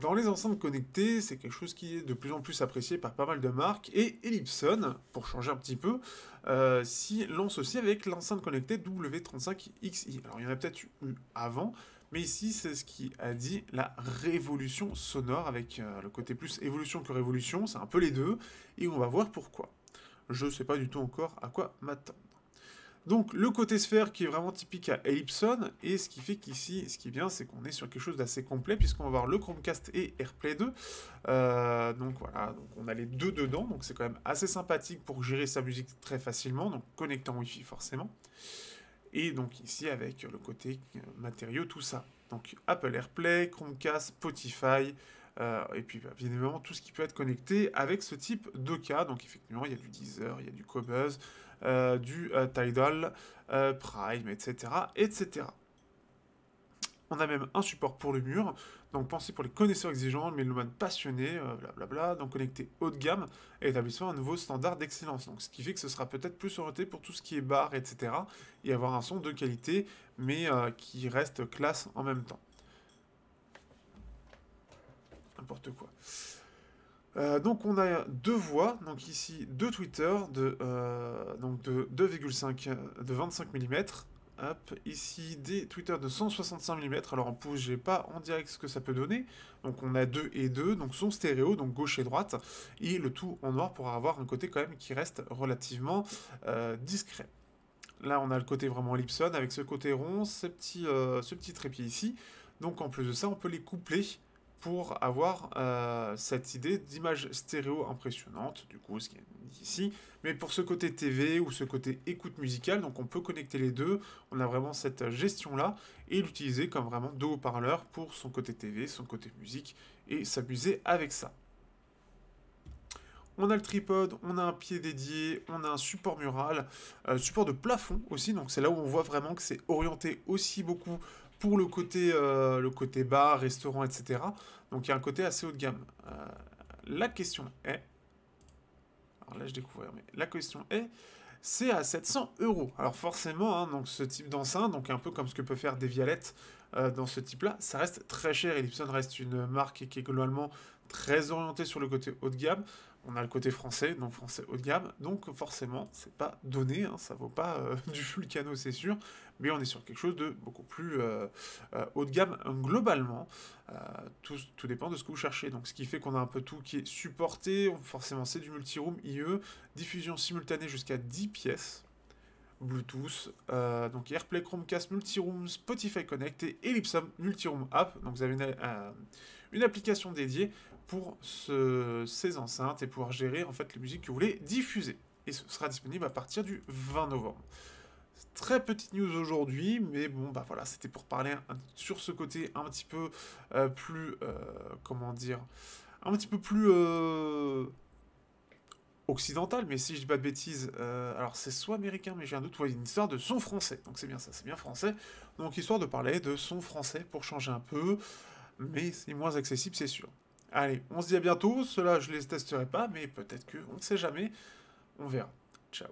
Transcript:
Dans les enceintes connectées, c'est quelque chose qui est de plus en plus apprécié par pas mal de marques, et Ellipson, pour changer un petit peu, s'y lance aussi avec l'enceinte connectée W35XI. Alors il y en a peut-être eu avant, mais ici c'est ce qui a dit la révolution sonore, avec le côté plus évolution que révolution, c'est un peu les deux, et on va voir pourquoi. Je sais pas du tout encore à quoi m'attendre. Donc le côté sphère qui est vraiment typique à Ellipson, et ce qui fait qu'ici, ce qui est bien, c'est qu'on est sur quelque chose d'assez complet, puisqu'on va avoir le Chromecast et AirPlay 2. Donc voilà, donc on a les deux dedans, donc c'est quand même assez sympathique pour gérer sa musique très facilement, donc connectant Wi-Fi forcément. Et donc ici avec le côté matériaux, tout ça. Donc Apple AirPlay, Chromecast, Spotify, et puis bien évidemment tout ce qui peut être connecté avec ce type de cas. Donc effectivement il y a du Deezer, il y a du Qobuz, du Tidal, Prime, etc., etc. On a même un support pour le mur, donc pensé pour les connaisseurs exigeants, mais le mode passionné, blablabla, donc connecté haut de gamme, et établissant un nouveau standard d'excellence. Donc ce qui fait que ce sera peut-être plus orienté pour tout ce qui est bar, etc., et avoir un son de qualité, mais qui reste classe en même temps. N'importe quoi. Donc on a deux voix, donc ici deux Twitter donc de 2,5 de 25 mm. Hop, ici des tweeters de 165 mm. Alors en pouce, j'ai pas en direct ce que ça peut donner. Donc on a 2 et 2, donc son stéréo, donc gauche et droite, et le tout en noir pour avoir un côté quand même qui reste relativement discret. Là on a le côté vraiment Ellipson avec ce côté rond, ce petit trépied ici. Donc en plus de ça, on peut les coupler pour avoir cette idée d'image stéréo impressionnante, du coup, ce qui est ici. Mais pour ce côté TV ou ce côté écoute musicale, donc on peut connecter les deux, on a vraiment cette gestion-là, et l'utiliser comme vraiment deux haut-parleurs pour son côté TV, son côté musique, et s'amuser avec ça. On a le tripode, on a un pied dédié, on a un support mural, support de plafond aussi, donc c'est là où on voit vraiment que c'est orienté aussi beaucoup pour le côté bar, restaurant, etc. Donc il y a un côté assez haut de gamme. La question est... Alors là je découvre, mais la question est... C'est à 700 euros. Alors forcément, hein, donc ce type d'enceinte, donc un peu comme ce que peut faire Devialet dans ce type-là, ça reste très cher. Ellipson reste une marque qui est globalement très orientée sur le côté haut de gamme. On a le côté français, donc français haut de gamme, donc forcément, c'est pas donné, hein, ça vaut pas du Vulcano, c'est sûr, mais on est sur quelque chose de beaucoup plus haut de gamme globalement. Tout dépend de ce que vous cherchez. Donc ce qui fait qu'on a un peu tout qui est supporté, forcément c'est du multiroom IE, diffusion simultanée jusqu'à 10 pièces, Bluetooth, donc AirPlay, Chromecast, Multiroom, Spotify Connect et Ellipson Multiroom App. Donc vous avez une application dédiée pour ces enceintes et pouvoir gérer en fait les musiques que vous voulez diffuser. Et ce sera disponible à partir du 20 novembre. Très petite news aujourd'hui, mais bon, bah voilà, c'était pour parler sur ce côté un petit peu plus, comment dire, un petit peu plus occidental, mais si je dis pas de bêtises, alors c'est soit américain, mais j'ai un doute, ouais, une histoire de son français, donc c'est bien ça, c'est bien français, donc histoire de parler de son français pour changer un peu, mais c'est moins accessible, c'est sûr. Allez, on se dit à bientôt, ceux-là je les testerai pas, mais peut-être que, on ne sait jamais, on verra. Ciao.